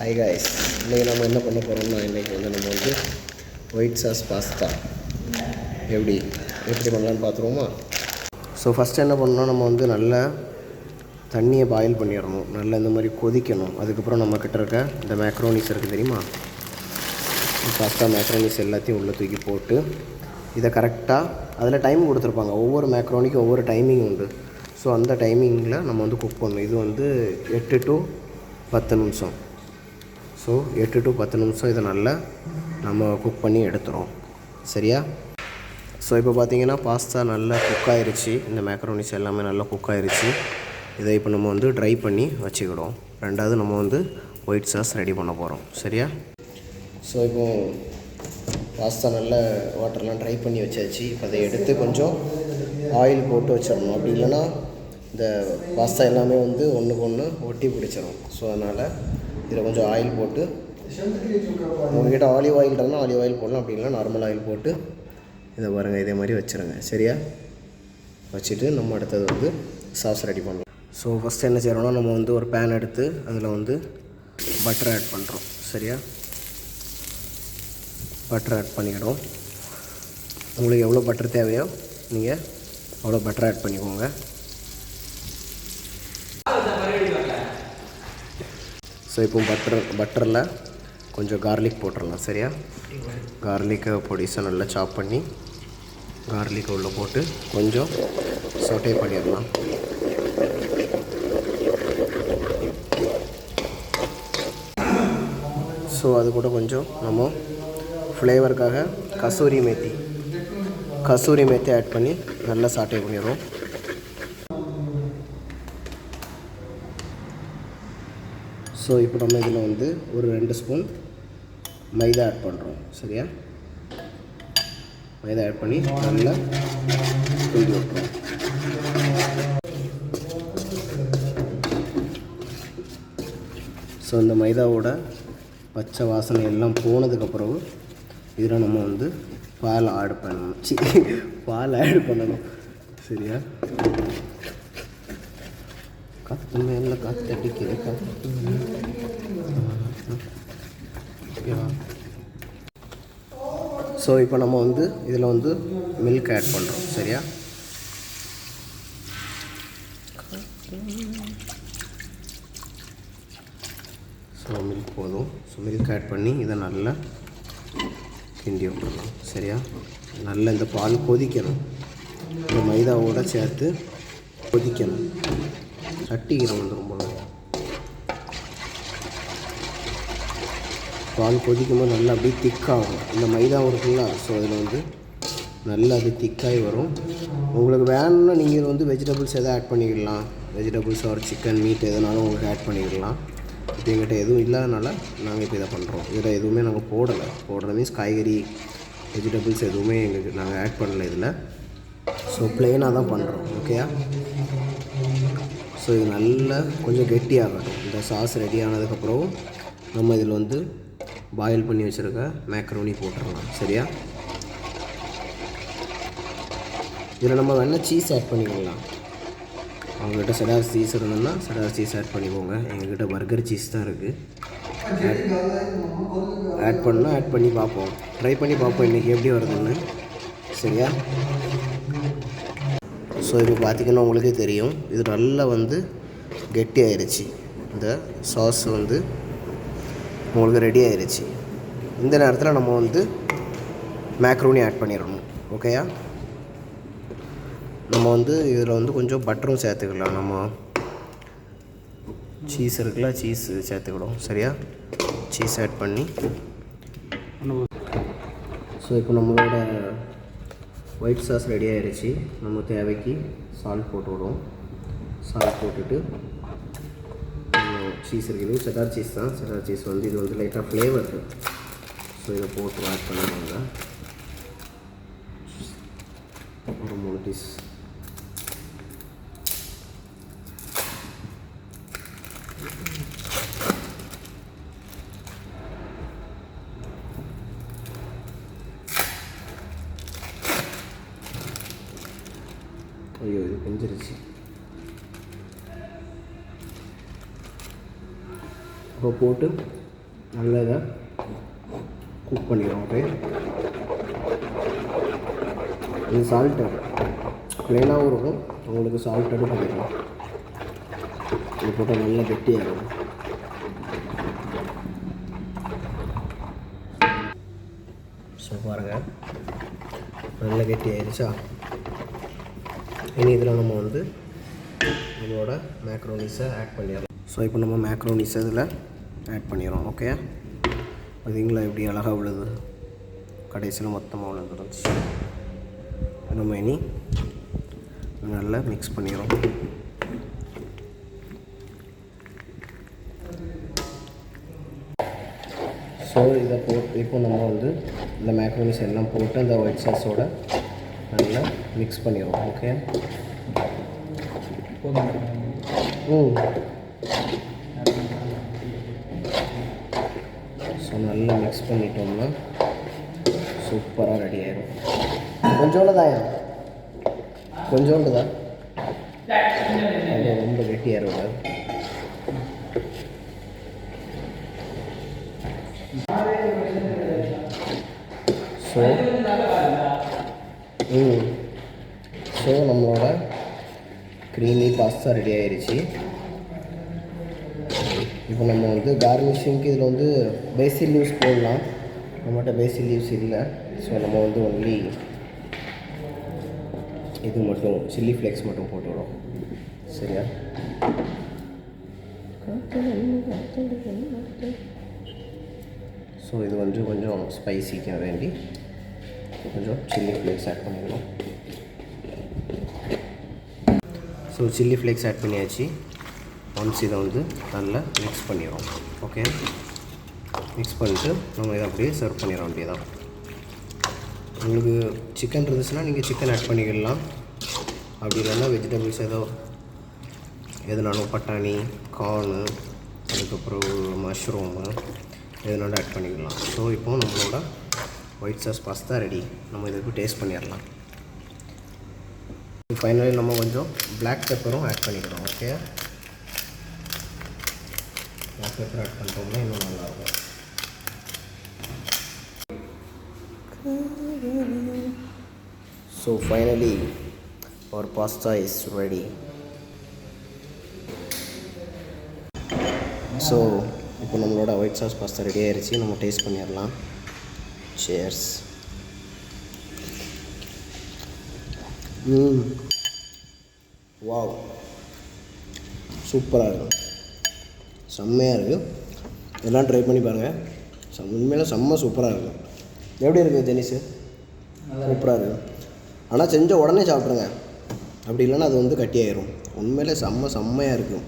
Hi guys, இன்றைக்கி நம்ம என்ன பண்ண போகிறோம்னா இன்றைக்கி நம்ம ஒயிட் சாஸ் பாஸ்தா எப்படி பண்ணலான்னு பார்த்துருவோமா. ஸோ ஃபஸ்ட்டு என்ன பண்ணணும், நம்ம நல்லா தண்ணியை பாயில் பண்ணிடணும், நல்லா இந்த மாதிரி கொதிக்கணும். அதுக்கப்புறம் நம்மக்கிட்ட இருக்க இந்த மேக்ரோனிஸ் இருக்குது தெரியுமா, பாஸ்தா மேக்ரோனிஸ் எல்லாத்தையும் உள்ளே தூக்கி போட்டு இதை கரெக்டாக அதில் டைம் கொடுத்துருப்பாங்க. ஒவ்வொரு மேக்ரோனிக்கும் ஒவ்வொரு டைமிங் உண்டு. ஸோ அந்த டைமிங்கில் நம்ம குக் பண்ணணும். இது 8 to 10 நிமிஷம். ஸோ 8 to 10 நிமிஷம் இதை நல்லா நம்ம குக் பண்ணி எடுத்துகிறோம், சரியா. ஸோ இப்போ பார்த்திங்கன்னா பாஸ்தா நல்லா குக் ஆகிருச்சு. இந்த மேக்ரோனிஸ் எல்லாமே நல்லா குக் ஆகிருச்சு. இதை இப்போ நம்ம ட்ரை பண்ணி வச்சுக்கிடுவோம். ரெண்டாவது நம்ம ஒயிட் சாஸ் ரெடி பண்ண போகிறோம், சரியா. ஸோ இப்போது பாஸ்தா நல்லா வாட்டர்லாம் ட்ரை பண்ணி வச்சாச்சு. இப்போ அதை எடுத்து கொஞ்சம் ஆயில் போட்டு வச்சிடணும். அப்படி இல்லைன்னா இந்த பாஸ்தா எல்லாமே ஒன்றுக்கு ஒன்று ஒட்டி பிடிச்சிடும். ஸோ அதனால் இதில் கொஞ்சம் ஆயில் போட்டு, உங்கள்கிட்ட ஆலிவ் ஆயில் இருந்தால் ஆலிவ் ஆயில் போடலாம், அப்படி இல்லைனா நார்மல் ஆயில் போட்டு இதை பாருங்கள் இதே மாதிரி வச்சுருங்க, சரியா. வச்சுட்டு நம்ம அடுத்தது சாஸ் ரெடி பண்ணலாம். ஸோ ஃபஸ்ட்டு என்ன செய்கிறோன்னா, நம்ம ஒரு பேன் எடுத்து அதில் பட்டர் ஆட் பண்ணுறோம், சரியா. பட்டர் ஆட் பண்ணிக்கிடும். உங்களுக்கு எவ்வளோ பட்டர் தேவையோ நீங்கள் அவ்வளோ பட்டர் ஆட் பண்ணிக்கோங்க. ஸோ இப்போ பட்டரில் கொஞ்சம் கார்லிக் போட்டுடலாம், சரியா. கார்லிக்கை பொடிசாக நல்லா சாப் பண்ணி கார்லிக்கை உள்ளே போட்டு கொஞ்சம் சோட்டே பண்ணிடலாம். ஸோ அது கூட கொஞ்சம் நம்ம ஃப்ளேவருக்காக கசூரி மேத்தி ஆட் பண்ணி நல்லா சாட்டே பண்ணிடுவோம். ஸோ இப்போ நம்ம இதில் ஒரு 2 ஸ்பூன் மைதா ஆட் பண்ணுறோம், சரியா. மைதா ஆட் பண்ணி நல்லா கிண்டி விட்டுறோம். ஸோ இந்த மைதாவோட பச்சை வாசனை எல்லாம் போனதுக்கப்புறம் இதில் நம்ம பால் ஆட் பண்ணணும், சரியா. காற்று மேலே காற்று அடிக்கிற காற்று. ஸோ இப்போ நம்ம இதில் மில்க் ஆட் பண்ணுறோம், சரியா. ஸோ மில்க் போதும். ஸோ மில்க் ஆட் பண்ணி இதை நல்லா கிண்டி விட்டுறலாம், சரியா. நல்லா இந்த பால் கொதிக்கணும். இந்த மைதாவோடு சேர்த்து கொதிக்கணும். சட்டிக்கிறோம் ரொம்ப பால் கொதிக்கும்போது நல்லா அப்படியே திக்காகும். இந்த மைதாவும் இருக்குங்களா, ஸோ அதில் நல்லா அது திக்காகி வரும். உங்களுக்கு வேணும்னா நீங்கள் வெஜிடபிள்ஸ் எதாவது ஆட் பண்ணிக்கலாம். வெஜிடபிள்ஸ் ஒரு சிக்கன் மீட் எதுனாலும் உங்களுக்கு ஆட் பண்ணிக்கலாம். இப்போ எங்கிட்ட எதுவும் இல்லாதனால நாங்கள் இப்போ இதை பண்ணுறோம். இதில் எதுவுமே நாங்கள் போடுற மீன்ஸ் காய்கறி வெஜிடபிள்ஸ் எதுவுமே நாங்கள் ஆட் பண்ணலை இதில். ஸோ ப்ளெயினாக தான் பண்ணுறோம், ஓகேயா. ஸோ இது நல்லா கொஞ்சம் கெட்டியாகட்டும். இந்த சாஸ் ரெடி ஆனதுக்கப்புறம் நம்ம இதில் பாயில் பண்ணி வச்சுருக்க மேக்ரோனி போட்டுடலாம், சரியா. இதில் நம்ம வேணால் சீஸ் ஆட் பண்ணிக்கலாம். அவங்ககிட்ட செடார் சீஸ் இருந்ததுன்னா செடார் சீஸ் ஆட் பண்ணிக்கோங்க. எங்ககிட்ட பர்கர் சீஸ் தான் இருக்குது. ஆட் பண்ணி பார்ப்போம், ட்ரை பண்ணி பார்ப்போம் இன்றைக்கி எப்படி வருதுன்னு, சரியா. ஸோ இப்போ பார்த்திங்கன்னா உங்களுக்கே தெரியும், இது நல்லா கெட்டி ஆயிடுச்சு. இந்த சாஸ் உங்களுக்கு ரெடி ஆயிடுச்சு. இந்த நேரத்தில் நம்ம மேக்ரோனி ஆட் பண்ணிடணும், ஓகேயா. நம்ம இதில் கொஞ்சம் பட்டரும் சேர்த்துக்கலாம். நம்ம சீஸ் இருக்குல்ல, சீஸ் சேர்த்துக்கிடும், சரியா. சீஸ் ஆட் பண்ணி ஸோ இப்போ நம்மளோட ஒயிட் சாஸ் ரெடி ஆகிடுச்சு. நம்ம தேவைக்கு சால்ட் போட்டு விடுவோம். சால்ட் போட்டுட்டு சீஸ் இருக்குது, செடார் சீஸ் தான். செடார் சீஸ் இது லைட்டாக ஃப்ளேவர் இருக்குது. ஸோ இதை போட்டு ஆட் பண்ணிடுவாங்க. ஒரு 3 பீஸ். ஐயோ இது பிஞ்சிருச்சு. இப்போ போட்டு நல்லா இதை குக் பண்ணிடுவோம். ஓகே, இது சால்ட்டு ப்ளெயினாகவும் இருக்கும், உங்களுக்கு சால்ட்டடும் பண்ணிடலாம். இது போட்டால் நல்லா கெட்டியாகும். ஸோ பாருங்கள், நல்லா கெட்டி ஆயிடுச்சா. இனி இதில் நம்ம வந்து இதோட மேக்ரோனிஸை ஆட் பண்ணிடலாம். ஸோ இப்போ நம்ம மேக்ரோனிஸை இதில் ஆட் பண்ணிடுறோம். ஓகே, பார்த்தீங்களா எப்படி அழகாக விழுது, கடைசியில் மொத்தமாக விழுந்துருந்துச்சு. நம்ம இனி நல்லா மிக்ஸ் பண்ணிடுறோம். ஸோ இதை இப்போ நம்ம வந்து இந்த மேக்ரோனிஸ் எல்லாம் போட்டு அந்த ஒயிட் சாஸோட நல்லா மிக்ஸ் பண்ணிடுவோம். ஓகே, ஸோ நல்லா மிக்ஸ் பண்ணிட்டோம்னா சூப்பராக ரெடி ஆயிடும். கொஞ்சோண்டு தான் அது ரொம்ப கெட்டியாகிடும். ஸோ நம்மளோட க்ரீமி பாஸ்தா ரெடி ஆயிடுச்சு. இப்போ நம்ம வந்து கார்னிஷிங்க்கு இதில் வந்து பேசில் லீவ்ஸ் போடலாம். நம்மகிட்ட பேசில் லீவ்ஸ் இல்லை. ஸோ நம்ம வந்து ஒன்லி இது மட்டும் சில்லி ஃப்ளேக்ஸ் மட்டும் போட்டுவிடும். சரியா? ஸோ இது வந்து கொஞ்சம் ஸ்பைசிக்க வேண்டி கொஞ்சம் சில்லி ஃப்ளேக்ஸ் ஆட் பண்ணிடணும். ஸோ சில்லி ஃப்ளேக்ஸ் ஆட் பண்ணியாச்சு. ஒன்ஸ் இதை வந்து நல்லா மிக்ஸ் பண்ணிடுறோம். ஓகே, மிக்ஸ் பண்ணிவிட்டு நம்ம இதை அப்படியே சர்வ் பண்ணிட வேண்டியதான். உங்களுக்கு சிக்கன் இருந்துச்சுன்னா நீங்கள் சிக்கன் ஆட் பண்ணிக்கலாம். அப்படி இல்லைன்னா வெஜிடபிள்ஸ் எதுனாலும் பட்டாணி, கார்னு, அதுக்கப்புறம் மஷ்ரூமு எதுனாலும் ஆட் பண்ணிக்கலாம். ஸோ இப்போது நம்மளோட ஒயிட் சாஸ் பாஸ்தா ரெடி. நம்ம இதுக்கு டேஸ்ட் பண்ணிடலாம். ஃபைனலி நம்ம கொஞ்சம் பிளாக் பெப்பரும் ஆட் பண்ணிக்கிறோம். ஓகே, பிளாக் பெப்பர் ஆட் பண்ணுறோம்னா இன்னும் நல்லாயிருக்கும். So finally our pasta is ready. So இப்போ நம்மளோட ஒயிட் சாஸ் பாஸ்தா ரெடி ஆயிடுச்சு. நம்ம டேஸ்ட் பண்ணிடலாம். சேர்ஸ். வாவ், சூப்பராக இருக்கும், செம்மையாக இருக்குது. எல்லாம் ட்ரை பண்ணி பாருங்கள். உண்மையில செம்ம சூப்பராக இருக்கும். எப்படி இருக்குது ஜெனிஸு? சூப்பராக இருக்கும். ஆனால் செஞ்ச உடனே சாப்பிட்ருங்க, அப்படி இல்லைன்னா அது வந்து கட்டியாயிரும். உண்மையிலே செம்மையாக இருக்கும்.